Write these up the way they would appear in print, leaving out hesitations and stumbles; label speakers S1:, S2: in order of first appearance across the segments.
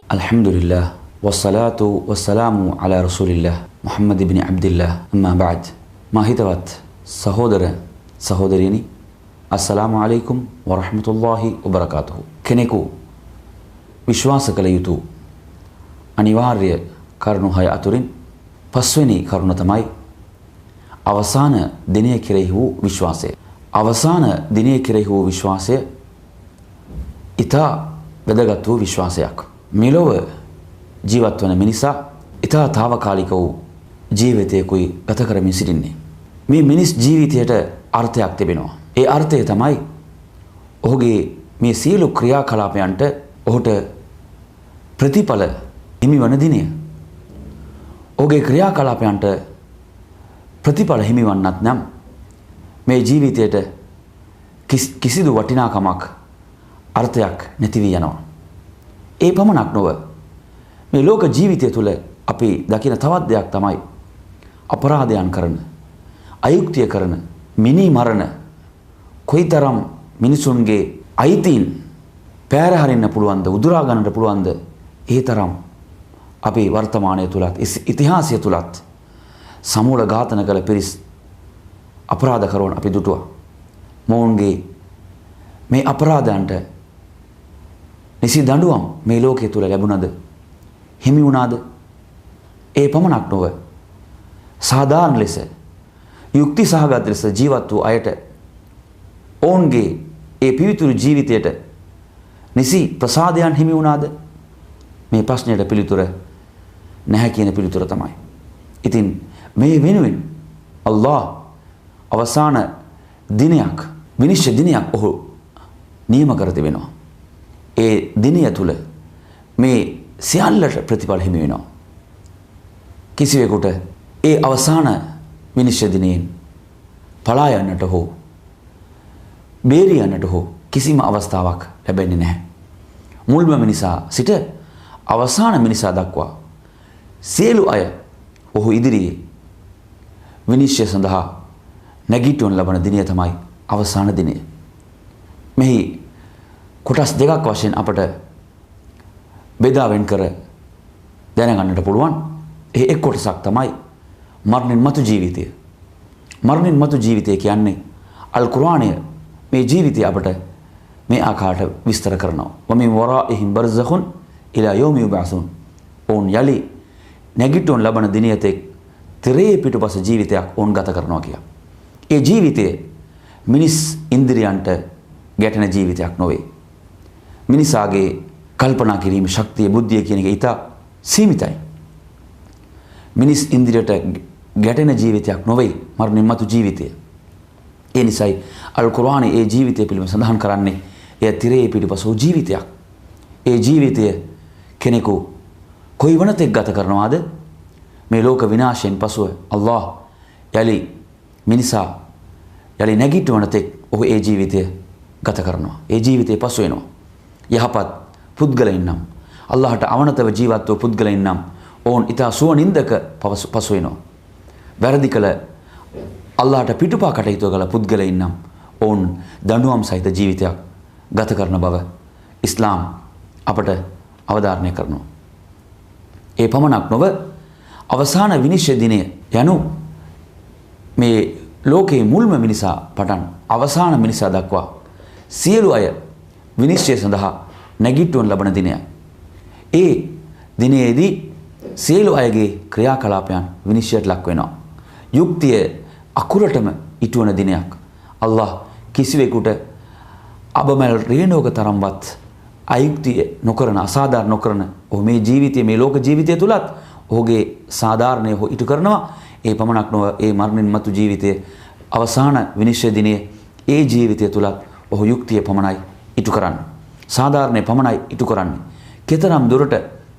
S1: Alhamdulillah wassalatu wassalamu ala rasulillah Muhammad ibn Abdullah amma ba'd. Mahitavat sahodara sahodarini assalamu alaikum wa rahmatullahi wa barakatuh. Keneku විශ්වාස කළ යුතු අනිවාර්ය කරුණු 6 අතුරින් පස්වෙනි කරුණ තමයි අවසාන දිනය කෙරෙහි වූ විශ්වාසය. අවසාන දිනය කෙරෙහි වූ විශ්වාසය ඊට වැදගත් වූ විශ්වාසයක්. මෙලොව ජීවත් වන මිනිසා ඊට తాවකාලික වූ ජීවිතයකුයි ගත කරමින් සිටින්නේ. මේ මිනිස් ජීවිතයට අර්ථයක් තිබෙනවා. ඒ අර්ථය තමයි ඔහුගේ මේ සියලු ක්‍රියාකලාපයන්ට ඔහුට ප්‍රතිඵල හිමිවන දිනය. ඔහුගේ ක්‍රියාකලාපයන්ට ප්‍රතිඵල හිමිවන්නත් නම් මේ ජීවිතයට කිසිදු වටිනාකමක් අර්ථයක් නැති වී යනවා. ඒ පමණක් නොව මේ ලෝක ජීවිතය තුළ අපි දකින තවත් දෙයක් තමයි අපරාධයන් කරන, අයුක්තිය කරන, මිනී මරණ, කොයිතරම් මිනිසුන්ගේ අයිතීන් පෑරහරින්න පුළුවන්ද, උදුරා ගන්නට පුළුවන්ද, ඒ තරම් අපි වර්තමානය තුලත් ඉතිහාසය තුලත් සමූල ඝාතන කළ පිරිස් අපරාධකරුවන් අපි දුටුවා. මොවුන්ගේ මේ අපරාධයන්ට නිසි දඬුවම් මේ ලෝකයේ තුල ලැබුණද, හිමි වුණාද? ඒ පමණක් නොව සාධාරණ ලෙස යුක්ති සහගත ලෙස ජීවත් වූ අයට ඔවුන්ගේ ඒ පිවිතුරු ජීවිතයට නිසි ප්‍රසාදයන් හිමි වුණාද? මේ ප්‍රශ්නයට පිළිතුර නැහැ කියන පිළිතුර තමයි. ඉතින් මේ වෙනුවෙන් අල්ලාහ් අවසාන දිනයක්, විනිශ්චය දිනයක් ඔහු නියම කර තිබෙනවා. ඒ දිනය තුල මේ සියල්ලට ප්‍රතිඵල හිමි වෙනවා. කිසිවෙකුට ඒ අවසාන විනිශ්චය දිනයෙන් පලා යන්නට හෝ බේරී යන්නට හෝ කිසිම අවස්ථාවක් ලැබෙන්නේ නැහැ. මුල්ම මිනිසා සිට අවසාන මිනිසා දක්වා සියලු අය ඔහු ඉදිරියේ විනිශ්චය සඳහා නැගිටවන ලබන දිනය තමයි අවසාන දිනය. මෙහි කොටස් දෙකක් වශයෙන් අපට බෙදා වෙන් කර දැනගන්නට පුළුවන්. ඒ එක් කොටසක් තමයි මරණින් මතු ජීවිතය. මරණින් මතු ජීවිතය කියන්නේ අල් කුර්ආනය මේ ජීවිතය අපට මේ ආකාරයට විස්තර කරනවා. වමින් වරායිහිම් බර්සඛුන් ඉලා යෞමි යුබ්අසුන්. ඔවුන් යලි නැගිටවන ලබන දිනයතෙක් තිරේ පිටුපස ජීවිතයක් ඔවුන් ගත කරනවා කියලා. ඒ ජීවිතය මිනිස් ඉන්ද්‍රියන්ට ගැටෙන ජීවිතයක් නොවේ. මිනිසාගේ කල්පනා කිරීමේ ශක්තිය, බුද්ධිය කියන එක ඉතා සීමිතයි. මිනිස් ඉන්ද්‍රියට ගැටෙන ජීවිතයක් නොවේ මරණින් මතු ජීවිතය. ඒ නිසායි අල් කුර්ආනයේ ඒ ජීවිතය පිළිබඳව සඳහන් කරන්නේ එය තිරේ පිටුපස වූ ජීවිතයක්. ඒ ජීවිතය කෙනෙකු කොයි වනතෙක් ගත කරනවාද? මේ ලෝක විනාශයෙන් පසුව අල්ලාහ් යලි මිනිසා යලි නැගිටවන තෙක් ඔහු ඒ ජීවිතය ගත කරනවා. ඒ ජීවිතේ පසු වෙනවා. යහපත් පුද්ගලයන් නම්, අල්ලාහට අවනතව ජීවත් වූ පුද්ගලයන් නම් ඔවුන් ඊට සුවනින්දක පසු වෙනවා. වැරදි කළ අල්ලාහට පිටුපා කටයුතු කළ පුද්ගලයන් නම් ඔවුන් දඬුවම් සහිත ජීවිතයක් ගත කරන බව ඉස්ලාම් අපට අවධාරණය කරනවා. ඒ පමණක් නොව අවසාන විනිශ්චය දිනය යනු මේ ලෝකයේ මුල්ම මිනිසා පටන් අවසාන මිනිසා දක්වා සියලු අය විනිශ්චය සඳහා නැගිටවන ලබන දිනයයි. ඒ දිනයේදී සියලු අයගේ ක්‍රියාකලාපයන් විනිශ්චයට ලක් වෙනවා. යුක්තිය අකුරටම ඉටුවන දිනයක්. අල්ලාහ් කිසිවෙකුට අබමල් රේණුවක තරම්වත් අයුක්තිය නොකරන, අසාධාරණ නොකරන ඔහු මේ ජීවිතයේ, මේ ලෝක ජීවිතය තුලත් ඔහුගේ සාධාරණය ඔහු ඉටු කරනවා. ඒ පමණක් නොව ඒ මරණින් මතු ජීවිතයේ අවසාන විනිශ්චය දිනයේ ඒ ජීවිතය තුලත් ඔහු යුක්තිය පමණයි ඉටු කරන්නේ. සාධාරණය පමණයි ඉටු කරන්නේ. කෙතරම් දුරට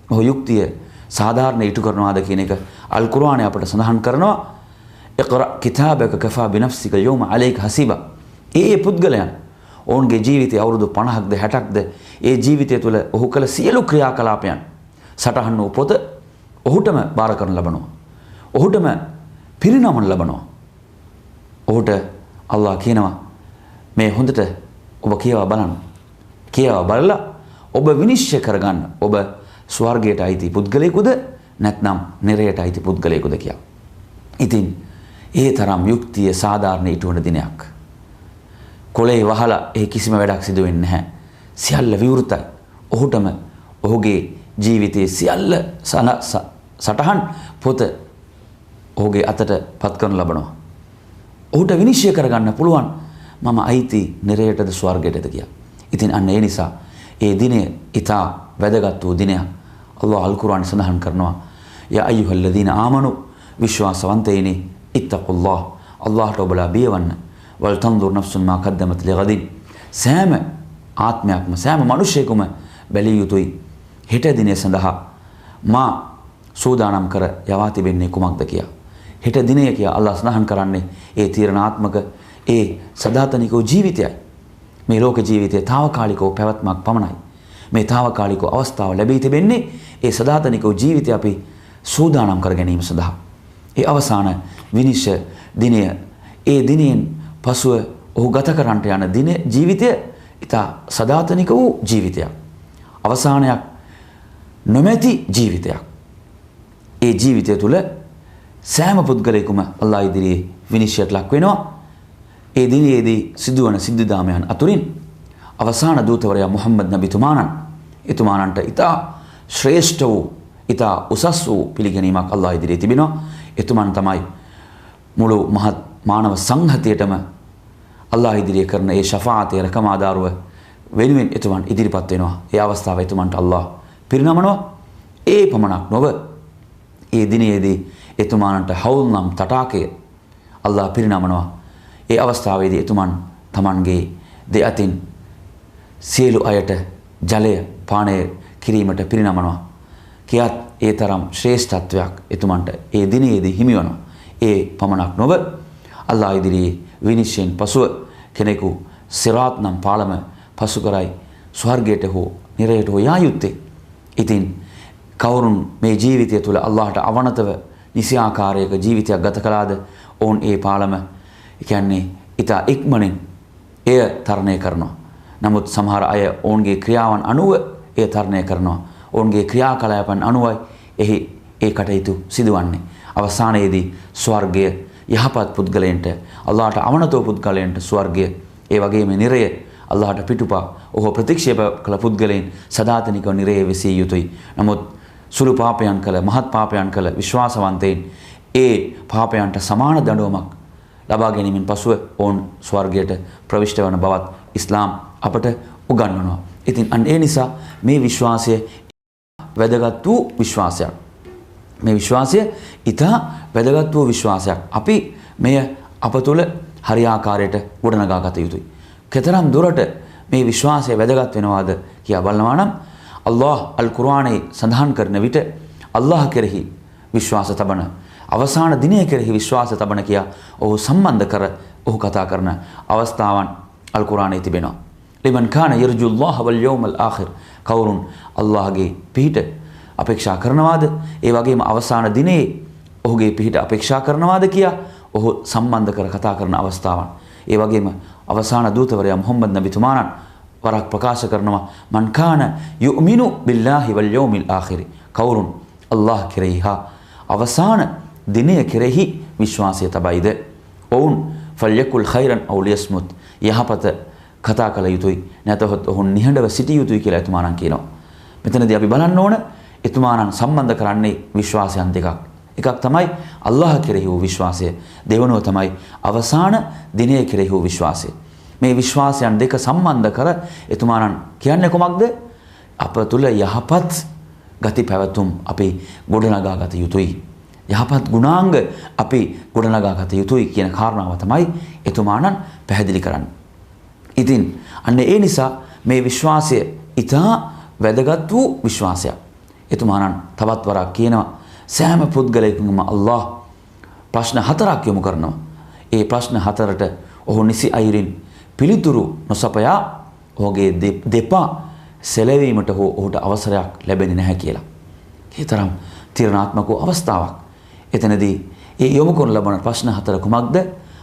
S1: ඔහු යුක්තිය සාධාරණය ඉටු කරනවාද කියන එක අල් කුර්ආනය අපට සඳහන් කරනවා. ඉක්රා කිතාබක කෆා බිනෆ්සික යෞම අලයික හසීබා. ඒ පුද්ගලයන් ඔවුන්ගේ ජීවිතය අවුරුදු 50ක්ද 60ක්ද ඒ ජීවිතය තුළ ඔහු කළ සියලු ක්‍රියාකලාපයන් සටහන් වූ පොත ඔහුටම බාර කරන ලබනවා. ඔහුටම පිරිනමන ලබනවා. ඔහුට අල්ලාහ් කියනවා මේ හොඳට ඔබ කියවා බලන්න. කියවා බලලා ඔබ විනිශ්චය කරගන්න. ඔබ ස්වර්ගයට අයිති පුද්ගලයෙකුද නැත්නම් නිරයට අයිති පුද්ගලයෙකුද කියලා. ඉතින් ඒ තරම් යුක්තිය සාධාරණ ඊට වන දිනයක්. කොළේ වහලා ඒ කිසිම වැඩක් සිදු වෙන්නේ නැහැ. සියල්ල විවෘතයි. ඔහුටම ඔහුගේ ජීවිතයේ සියල්ල සටහන් පොත ඔහුගේ අතට පත් කරනු ලබනවා. ඔහුට විනිශ්චය කරගන්න පුළුවන් මම අයිති නිරයටද ස්වර්ගයටද කියලා. ඉතින් අන්න ඒ නිසා ඒ දිනය ඉතා වැදගත් වූ දිනයක්. අල්ලාහ් අල් කුර්ආන් සඳහන් කරනවා යා අයියුහල්ලදීන ආමනු විශ්වාසවන්තයිනි ඉත්තකුල්ලාහ් අල්ලාහ්ට ඔබලා බියවන්න වල් තන්දුර් නෆ්සුන් මා කද්දමත් ලිගදින් සෑම ආත්මයක්ම සෑම මිනිසෙකුම බැලිය යුතුයි හෙට දිනය සඳහා මා සූදානම් කර යවා තිබෙන්නේ කුමක්ද කියලා. හෙට දිනය කියලා අල්ලාහ් සඳහන් කරන්නේ ඒ තීරණාත්මක ඒ සදාතනික ජීවිතයයි. මේ ලෝක ජීවිතයේ తాවකාලිකව පැවැත්මක් පමණයි. මේ తాවකාලික අවස්ථාව ලැබී තිබෙන්නේ ඒ සදාතනික ජීවිතය අපි සූදානම් කර ගැනීම සඳහා. ඒ අවසාන විනිශ්චය දිනය ඒ දිනෙන් පසුව ඔහු ගත කරන්නට යන දින ජීවිතය ඉතා සදාතනික වූ ජීවිතයක්. අවසානයක් නොමැති ජීවිතයක්. ඒ ජීවිතය තුළ සෑම පුද්ගලයෙකුම අල්ලාහ් ඉදිරියේ විනිශ්චයට ලක් වෙනවා. ඒ දිනයේදී සිදුවන සිද්ධාමයන් අතුරින් අවසාන දූතවරයා මුහම්මද් නබිතුමාණන් එතුමාණන්ට ඉතා ශ්‍රේෂ්ඨ වූ ඉතා උසස් වූ පිළිගැනීමක් අල්ලාහ් ඉදිරියේ තිබෙනවා. එතුමන් තමයි මුළු මහත් මානව සංහතියටම අල්ලාහ් ඉදිරියේ කරන ඒ ශෆාඅතේ රකමාදාරුව වෙනුවෙන් එතුමන් ඉදිරිපත් වෙනවා. ඒ අවස්ථාවේ එතුමන්ට අල්ලාහ් පිරිනමනවා. ඒ පමණක් නොව ඒ දිනයේදී එතුමාණන්ට හවුල් නම් තටාකය අල්ලාහ් පිරිනමනවා. ඒ අවස්ථාවේදී එතුමන් තමන්ගේ දෙඅතින් සියලු අයට ජලය පානය කිරීමට පිරිනමනවා. කියාත් ඒ තරම් ශ්‍රේෂ්ඨත්වයක් එතුමන්ට ඒ දිනයේදී හිමිවනවා. ඒ පමණක් නොව අල්ලාහ් ඉදිරියේ විනිශ්චයෙන් පසුව කෙනෙකු සිරාත් නම් පාලම පසු කරයි ස්වර්ගයට හෝ නිරයට හෝ යා යුත්තේ. ඉතින් කවුරුන් මේ ජීවිතය තුළ අල්ලාහට අවනතව නිසි ආකාරයක ජීවිතයක් ගත කළාද ඔවුන් ඒ පාලම කියන්නේ ඉතා ඉක්මනින් එය තරණය කරනවා. නමුත් සමහර අය ඔවුන්ගේ ක්‍රියාවන් අනුව එය තරණය කරනවා. ඔවුන්ගේ ක්‍රියාකලාපයන් අනුවයි එහි ඒ කටයුතු සිදුවන්නේ. අවසානයේදී ස්වර්ගය යහපත් පුද්ගලයන්ට අල්ලාහට අවනතෝ පුද්ගලයන්ට ස්වර්ගය ඒ වගේම නිරය අල්ලාහට පිටුපා ඔහු ප්‍රතික්ෂේප කළ පුද්ගලයන් සදාතනිකව නිරයේ විසිය යුතුයි. නමුත් සුළු පාපයන් කළ මහත් පාපයන් කළ විශ්වාසවන්තයින් ඒ පාපයන්ට සමාන දඬුවමක් ලබා ගැනීමෙන් පසුව ඔවුන් ස්වර්ගයට ප්‍රවිෂ්ඨ වන බවත් ඉස්ලාම් අපට උගන්වනවා. ඉතින් අන්න ඒ නිසා මේ විශ්වාසය වැදගත් වූ විශ්වාසයක්. මේ විශ්වාසය ඉතා වැදගත් වූ විශ්වාසයක්. අපි මෙය අප තුළ හරියාකාරයට ගොඩනගා ගත යුතුයි. කෙතරම් දුරට මේ විශ්වාසය වැදගත් වෙනවාද කියා බලනවා නම් අල්ලාහ් අල් කුර්ආනයේ සඳහන් කරන විට අල්ලාහ් කෙරෙහි විශ්වාස තබන අවසාන දිනය කෙරෙහි විශ්වාස තබන කියා ඔහු සම්බන්ධ කර ඔහු කතා කරන අවස්ථාවන් අල් කුර්ආනයේ තිබෙනවා. ලිමන් කාන යර්ජුල්ලාහ වල් යෞමල් ආඛිර් කවුරුන් අල්ලාහගේ පිහිට අපේක්ෂා කරනවාද ඒ වගේම අවසාන දිනේ ඔහුගේ පිහිට අපේක්ෂා කරනවාද කියා ඔහු සම්බන්ධ කර කතා කරන අවස්ථාවන්. ඒ වගේම අවසාන දූතවරයා මුහම්මද් නබිතුමාණන් වරක් ප්‍රකාශ කරනවා මන් කාන යුමිනු බිල්ලාහි වල් යෞමිල් ආඛිර් කවුරුන් අල්ලාහ් කෙරෙහි අවසාන දිනය කෙරෙහි විශ්වාසය තබයිද ඔවුන් ෆල්යකුල් ඛෛරන් අව් ලියස්මුත් යහපත කතා කළ යුතුයි නැතහොත් ඔවුන් නිහඬව සිටිය යුතුයි කියලා එතුමාණන් කියනවා. මෙතනදී අපි බලන්න ඕන එතුමාණන් සම්බන්ධ කරන්නේ විශ්වාසයන් දෙකක්. එකක් තමයි අල්ලාහ් කෙරෙහි වූ විශ්වාසය. දෙවනුව තමයි අවසාන දිනය කෙරෙහි වූ විශ්වාසය. මේ විශ්වාසයන් දෙක සම්බන්ධ කර එතුමාණන් කියන්නේ කොමක්ද? අප තුළ යහපත් ගති පැවතුම් අපි ගොඩනගා ගත යුතුයි. යහපත් ගුණාංග අපි ගොඩනගා ගත යුතුයි කියන කාරණාව තමයි එතුමාණන් පැහැදිලි කරන්නේ. ඉතින් අන්න ඒ නිසා මේ විශ්වාසය ඉතා වැදගත් වූ විශ්වාසයක්. එතුමාණන් තවත් වරක් කියනවා සෑම පුද්ගලයෙකුම අල්ලාහ් ප්‍රශ්න 4ක් යොමු කරනවා. ඒ ප්‍රශ්න 4ට ඔහු නිසි අයුරින් පිළිතුරු නොසපයා ඔහුගේ දෙපා සැලවීමට හෝ ඔහුට අවසරයක් ලැබෙන්නේ නැහැ කියලා. ඒ තරම් තීරණාත්මක අවස්ථාවක්. එතනදී ඒ යොමු කරන ලබන ප්‍රශ්න 4 කුමක්ද?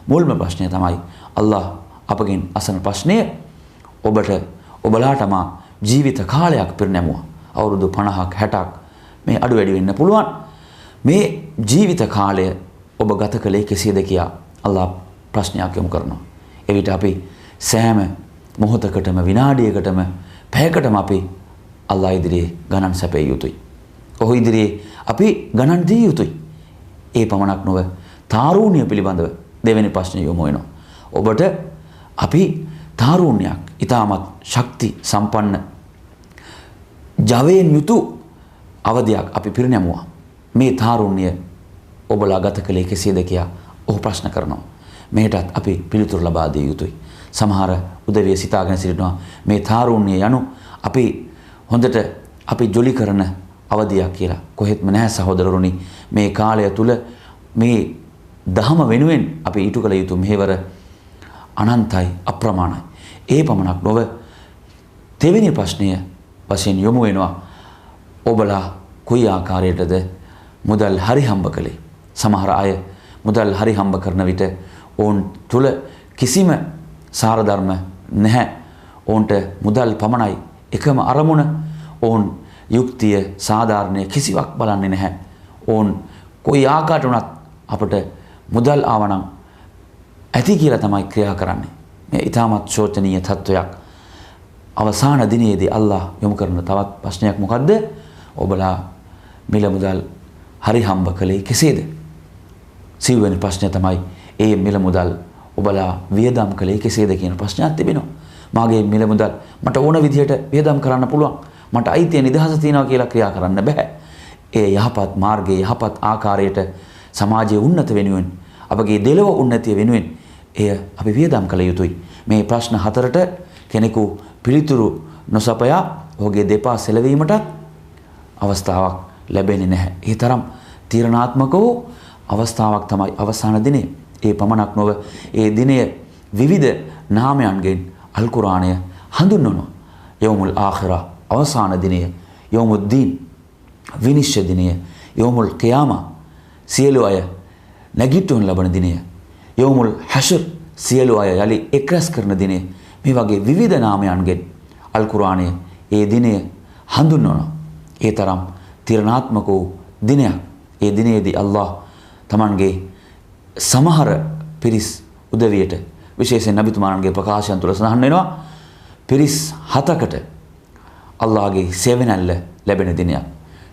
S1: මුල්ම ප්‍රශ්නය තමයි අල්ලාහ් අපගෙන් අසන ප්‍රශ්නය ඔබලාට මා ජීවිත කාලයක් පිරිනැමුවා. අවුරුදු 50ක් 60ක් මේ අඩු වැඩි වෙන්න පුළුවන්. මේ ජීවිත කාලය ඔබ ගත කළේ කෙසේද කියා අල්ලාහ් ප්‍රශ්නයක් යොමු කරනවා. එවිට අපි සෑම මොහොතකටම විනාඩියකටම පැයකටම අපි අල්ලාහ් ඉදිරියේ ගණන් සැපිය යුතුයි. ඔහු ඉදිරියේ අපි ගණන් දිය යුතුයි. ඒ පමණක් නොව තාරුණ්‍ය පිළිබඳව දෙවෙනි ප්‍රශ්නය යොමු වෙනවා. ඔබට අපි තාරුණ්‍යයක් ඊටමත් ශක්ති සම්පන්න ජවයෙන් යුතු අවධියක් අපි පිරිනැමුවා. මේ තාරුණ්‍ය ඔබලා ගත කළේ කෙසේද කියා ඔහු ප්‍රශ්න කරනවා. මේටත් අපි පිළිතුරු ලබා දිය යුතුයි. සමහර උදවිය සිතාගෙන සිටිනවා මේ තාරුණ්‍ය යනු අපි හොඳට අපි ජොලි කරන අවධියක් කියලා. කොහෙත්ම නැහැ සහෝදරරුනි. මේ කාලය තුල මේ දහම වෙනුවෙන් අපි ඊට කළ යුතු මෙහෙවර අනන්තයි අප්‍රමාණයි. ඒ පමණක් නොව දෙවෙනි ප්‍රශ්නය වශයෙන් යොමු වෙනවා ඔබලා කොයි ආකාරයටද මුදල් හරි හම්බ කළේ. සමහර අය මුදල් හරි හම්බ කරන විට ඔවුන් තුල කිසිම සාර ධර්ම නැහැ. ඔවුන්ට මුදල් පමණයි එකම අරමුණ. ඔවුන් යුක්තිය සාධාරණය කිසිවක් බලන්නේ නැහැ. ඔවුන් කොයි ආකාරයට වුණත් අපට මුදල් ආවනම් ඇති කියලා තමයි ක්‍රියා කරන්නේ. මේ ඊටමත් ශෝචනීය තත්වයක්. අවසාන දිනයේදී අල්ලාහ් යොමු කරන තවත් ප්‍රශ්නයක් මොකද්ද? ඔබලා මිල මුදල් හරි හම්බ කළේ කෙසේද? සිව්වෙනි ප්‍රශ්නය තමයි ඒ මිල මුදල් ඔබලා වියදම් කළේ කෙසේද කියන ප්‍රශ්නයක් තිබෙනවා. මාගේ මිල මුදල් මට ඕන විදිහට වියදම් කරන්න පුළුවන්. මට අයිතිය නිදහස තියනවා කියලා ක්‍රියා කරන්න බෑ. ඒ යහපත් මාර්ගයේ යහපත් ආකාරයට සමාජයේ උන්නත වෙනුවෙන් අපගේ දෙලොව උන්නතිය වෙනුවෙන් එය අපි වියදම් කළ යුතුයි. මේ ප්‍රශ්න හතරට කෙනෙකු පිළිතුරු නොසපයා ඔහුගේ දෙපා සෙලවීමට අවස්ථාවක් ලැබෙන්නේ නැහැ. ඒ තරම් තීරණාත්මක වූ අවස්ථාවක් තමයි අවසාන දිනය. ඒ පමණක් නොව ඒ දිනය විවිධ නාමයන්ගෙන් අල් කුර්ආනය හඳුන්වනවා. යෞමුල් ආඛිරා අවසාන දිනය, යෞමුද්දීන් විනිශ්චය දිනය, යෞමුල් ඛියාමා සියලු අය නැගිටිනු ලබන දිනය, යෞමුල් හෂර් සියලු අය යලි එක්රැස් කරන දිනය. මේ වගේ විවිධ නාමයන්ගෙන් අල් කුර්ආනය ඒ දිනය හඳුන්වනවා. ඒ තරම් තීරණාත්මක වූ දිනයක්. ඒ දිනයේදී අල්ලාහ් තමන්ගේ සමහර පිරිස් උදවියට විශේෂයෙන් නබිතුමාණන්ගේ ප්‍රකාශයන් තුළ සඳහන් වෙනවා පිරිස් 7කට අල්ලාහගේ සෙවණැල්ල ලැබෙන දිනයක්.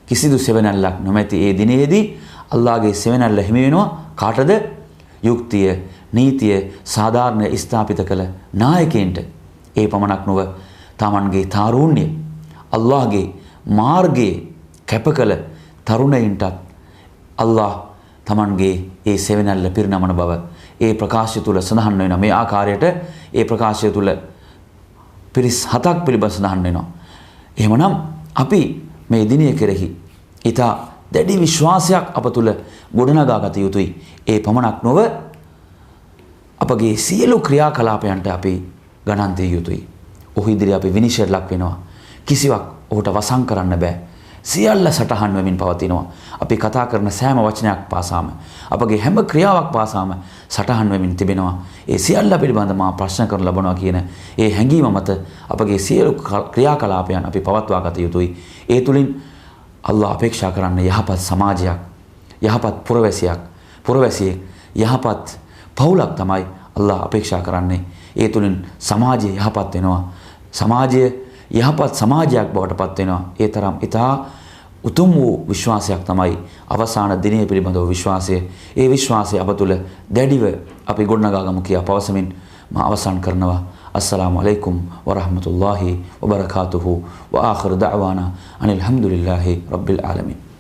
S1: කිසිදු සෙවණැල්ලක් නොමැති ඒ දිනයේදී අල්ලාහගේ සෙවණැල්ල හිමි වෙනවා කාටද? යුක්තිය, නීතිය සාධාරණ ස්ථාපිත කළ නායකයන්ට. ඒ පමණක් නොව තමන්ගේ තාරුණ්‍ය අල්ලාහගේ මාර්ගයේ කැප කළ තරුණයින්ටත් අල්ලාහ් තමන්ගේ ඒ සෙවණැල්ල පිරිනමන බව ඒ ප්‍රකාශය තුල සඳහන් වෙනවා. මේ ආකාරයට ඒ ප්‍රකාශය තුල පිරිස් 7ක් පිළිබඳ සඳහන් වෙනවා. එහෙමනම් අපි මේ දිනය කෙරෙහි ඊට දැඩි විශ්වාසයක් අප තුල ගොඩනගා ගත යුතුයි. ඒ පමණක් නොව අපගේ සියලු ක්‍රියාකලාපයන්ට අපි ගණන් දිය යුතුයි. ඔහු ඉදිරියේ අපි විනිශ්චයට ලක් වෙනවා. කිසිවක් ඔහුට වසන් කරන්න බෑ. සියල්ල සටහන් වෙමින් පවතිනවා. අපි කතා කරන සෑම වචනයක් පාසාම අපගේ හැම ක්‍රියාවක් පාසාම සටහන් වෙමින් තිබෙනවා. ඒ සියල්ල පිළිබඳව මා ප්‍රශ්න කරන ලබනවා කියන ඒ හැඟීම මත අපගේ සියලු ක්‍රියාකලාපයන් අපි පවත්වා ගත යුතුයි. ඒ තුලින් අල්ලාහ් අපේක්ෂා කරන්නේ යහපත් සමාජයක්, යහපත් පුරවැසියෙක්, යහපත් පවුලක් තමයි අල්ලාහ් අපේක්ෂා කරන්නේ. ඒ තුලින් සමාජය යහපත් වෙනවා. සමාජය යහපත් සමාජයක් බවට පත් වෙනවා. ඒ තරම් ඉතා උතුම් වූ විශ්වාසයක් තමයි අවසාන දිනය පිළිබඳව විශ්වාසය. ඒ විශ්වාසය අප තුළ දැඩිව අපි ගොඩනගා ගමු කියා පවසමින් මා අවසන් කරනවා. අස්සලාමු අලයිකුම් වරහ්මතුල්ලාහි වබරකාතුහු. ව ආඛිරු දඅවානා අනිල් හම්දුලිල්ලාහි රබ්බිල් ආලමීන්.